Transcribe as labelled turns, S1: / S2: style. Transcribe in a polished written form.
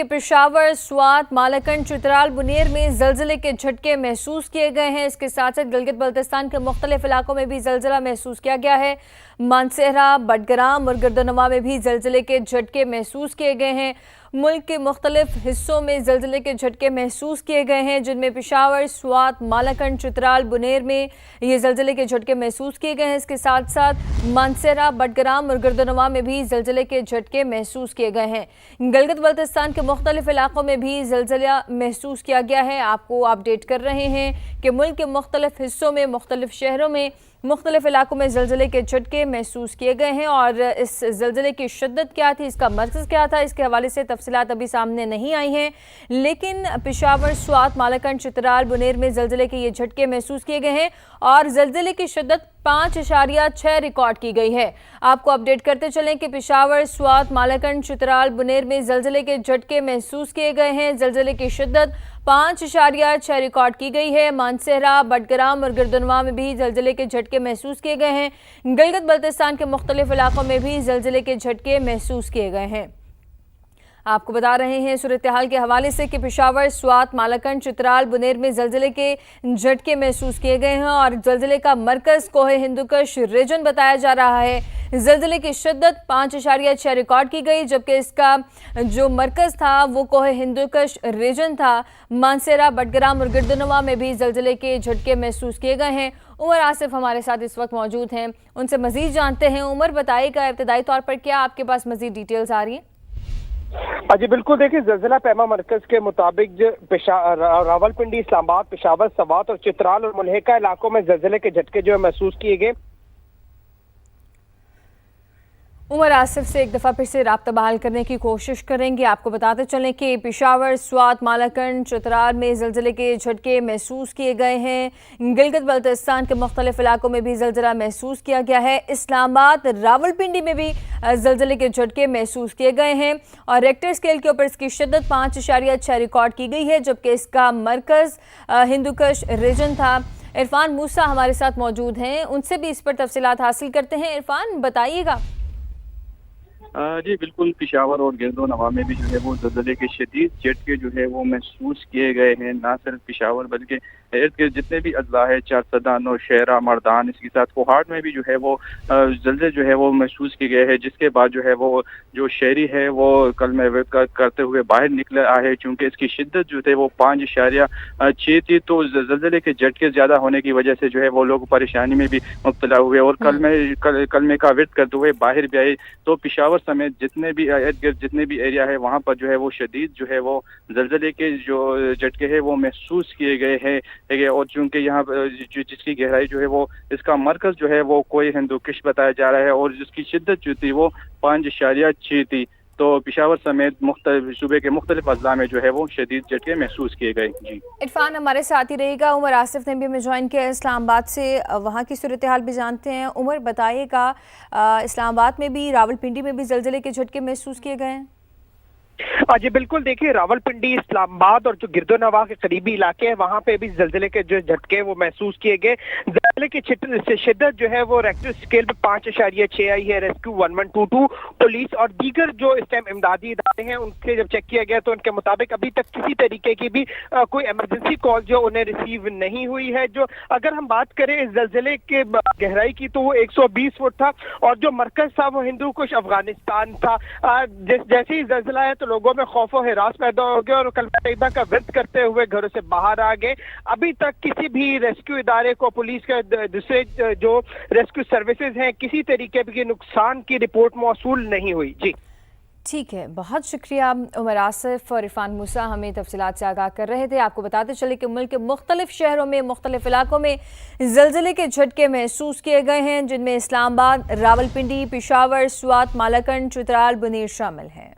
S1: पेशावर, स्वात, मालाकंड, चित्राल, बुनेर में जलजिले के झटके महसूस किए गए हैं। इसके साथ साथ गिलगित बल्तिस्तान के मुख्तलिफ इलाकों में भी जलजिला महसूस किया गया है। मानसेहरा, बडगराम और गिरदोनवा में भी जलजिले के झटके महसूस किए गए हैं। मुल्क के मुख्तलिफ हिस्सों में जलजिले के झटके महसूस किए गए हैं, जिनमें पेशावर, स्वात, मालाकंड, चित्राल, बुनेर में ये जलजिले के झटके महसूस किए गए हैं। इसके साथ साथ मानसेहरा, बडगराम और गिरदोनवा में भी जलजिले के झटके महसूस किए गए हैं। गिलगित बल्तिस्तान के मुख्तलिफ इलाकों में भी जलजिला महसूस किया गया है। आपको अपडेट कर रहे हैं कि मुल्क के मुख्तलिफ हिस्सों में, मुख्तलिफ शहरों में, मुख्तलिफ इलाकों में जलजिले के झटके महसूस किए गए हैं। और इस जलजिले की शिद्दत क्या थी, इसका मरकज़ क्या था, इसके हवाले से तफसीलात अभी सामने नहीं आई हैं। लेकिन पेशावर, स्वात, मालाकंड, चित्राल, बुनेर में जलजिले के ये झटके महसूस किए गए हैं और जलजिले की शिद्दत 5.6 रिकॉर्ड की गई है। आपको अपडेट करते चलें कि पेशावर, स्वात, मालाकंड, चित्राल, बुनेर में जलजिले के झटके महसूस किए गए हैं। जलजिले की शिद्दत 5.6 रिकॉर्ड की गई है। मानसेहरा, बडगराम और गिरदोनवा में भी जलजिले के झटके महसूस किए गए हैं। गिलगित बल्तिस्तान के मुख्तलिफ इलाकों में भी जलजिले के झटके महसूस किए गए हैं। आपको बता रहे हैं सूरत हाल के हवाले से कि पेशावर, स्वात, मालाकंड, चित्राल, बुनेर में जलजिले के झटके महसूस किए गए हैं और जलजिले का मरकज़ कोहे हिंदुकुश रीजन बताया जा रहा है। जलजिले की शिद्दत 5.6 रिकॉर्ड की गई, जबकि इसका जो मरकज़ था वो कोहे हिंदुकुश रीजन था। मानसेहरा, बडगराम और गिरदोनवा में भी जलजिले के झटके महसूस किए गए हैं। उमर आसिफ हमारे साथ इस वक्त मौजूद हैं, उनसे मज़ीद जानते हैं। उमर, बताइएगा इब्तदाई तौर पर क्या आपके पास मज़ीद डिटेल्स आ रही हैं?
S2: जी बिल्कुल, देखिए ज़लज़ला पैमा मरकज़ के मुताबिक रावलपिंडी, इस्लामाबाद, पेशावर, सवात और चित्राल और मुल्हिका इलाकों में ज़लज़ले के झटके जो है महसूस किए गए।
S1: उमर आसिफ से एक दफ़ा फिर से राब्ता बहाल करने की कोशिश करेंगे। आपको बताते चलें कि पेशावर, स्वात, मालाकंड, चित्राल में जलजिले के झटके महसूस किए गए हैं। गिलगित बल्तिस्तान के मुख्तलिफ इलाकों में भी जलजिला महसूस किया गया है। इस्लामाबाद, रावलपिंडी में भी जलजिले के झटके महसूस किए गए हैं और रेक्टर स्केल के ऊपर इसकी शिद्दत 5.6 रिकॉर्ड की गई है, जबकि इसका मरकज़ हिंदुकुश रीजन था। इरफान मूसा हमारे साथ मौजूद हैं, उनसे भी इस पर तफसीलात हासिल करते हैं। इरफान, बताइएगा।
S3: जी बिल्कुल, पेशावर और गिरदोनवा में भी जो है वो ज़लज़ले के शदीद झटके जो है वो महसूस किए गए हैं। ना सिर्फ पेशावर बल्कि इर्द गिर्द जितने भी अजला है, चारसदा, नौशहरा, मर्दान, इसके साथ कोहाट में भी जो है वो जलज़ले जो है वो महसूस किए गए हैं। जिसके बाद जो है वो जो शहरी है वो कल में करते हुए बाहर निकले आए, चूँकि इसकी शिद्दत जो थे वो 5.6 थी। तो जलज़ले के झटके ज़्यादा होने की वजह से जो है वो लोग परेशानी में भी मुब्तला हुए और कल में का विरद करते हुए बाहर भी आए। तो पेशावर समेत जितने भी इर्द गिर्द जितने भी एरिया है वहाँ पर जो है वो शदीद जो है वो जलज़ले के जो झटके है वो महसूस किए गए हैं। और चूँकि यहाँ जिसकी गहराई जो है वो इसका मरकज़ जो है वो कोई हिंदुकुश बताया जा रहा है और जिसकी शिद्दत जो थी वो 5.6 थी। तो पेशावर समेत सूबे के मुख्तलिफ अजला में जो है वो शदीद झटके महसूस किए गए। जी
S1: इरफान हमारे साथ ही रहेगा। उमर आसिफ ने भी हमें ज्वाइन किया इस्लामाबाद से, वहाँ की सूरत हाल भी जानते हैं। उमर, बताइएगा, इस्लामाबाद में भी, रावलपिंडी में भी जलजिले के झटके महसूस किए गए हैं?
S2: जी बिल्कुल, देखिए रावलपिंडी, इस्लामाबाद और जो गिरदोनवा के करीबी इलाके हैं वहाँ पे भी जलजिले के जो झटके वो महसूस किए गए। जलजिले की शिद्दत जो है वो रेक्टर स्केल पे 5.6 आई है। रेस्क्यू 1122, पुलिस और दीगर जो इस टाइम इमदादी इदारे हैं उनसे जब चेक किया गया तो उनके मुताबिक अभी तक किसी तरीके की भी कोई इमरजेंसी कॉल जो उन्हें रिसीव नहीं हुई है। जो अगर हम बात करें इस जलजिले के गहराई की तो वो 120 फुट था और जो मरकज था वो हिंदुकुश अफगानिस्तान था। जैसे ही जलजिला है तो लोगों में खौफ और हिरास पैदा हो गया और कलमा तैयबा का विरद करते हुए घरों से बाहर आ गए। अभी तक किसी भी रेस्क्यू इदारे को, पुलिस के दूसरे जो रेस्क्यू सर्विसेज हैं, किसी तरीके के नुकसान की रिपोर्ट मौसूल नहीं हुई। जी
S1: ठीक है, बहुत शुक्रिया उमर आसिफ और इरफान मूसा हमें तफसीलात से आगाह कर रहे थे। आपको बताते चले कि मुल्क के मुख्तलिफ शहरों में, मुख्तलिफ इलाकों में जलजिले के झटके महसूस किए गए हैं, जिनमें इस्लामाबाद, रावलपिंडी, पेशावर, स्वात, मालाकंड, चित्राल, बुनेर शामिल हैं।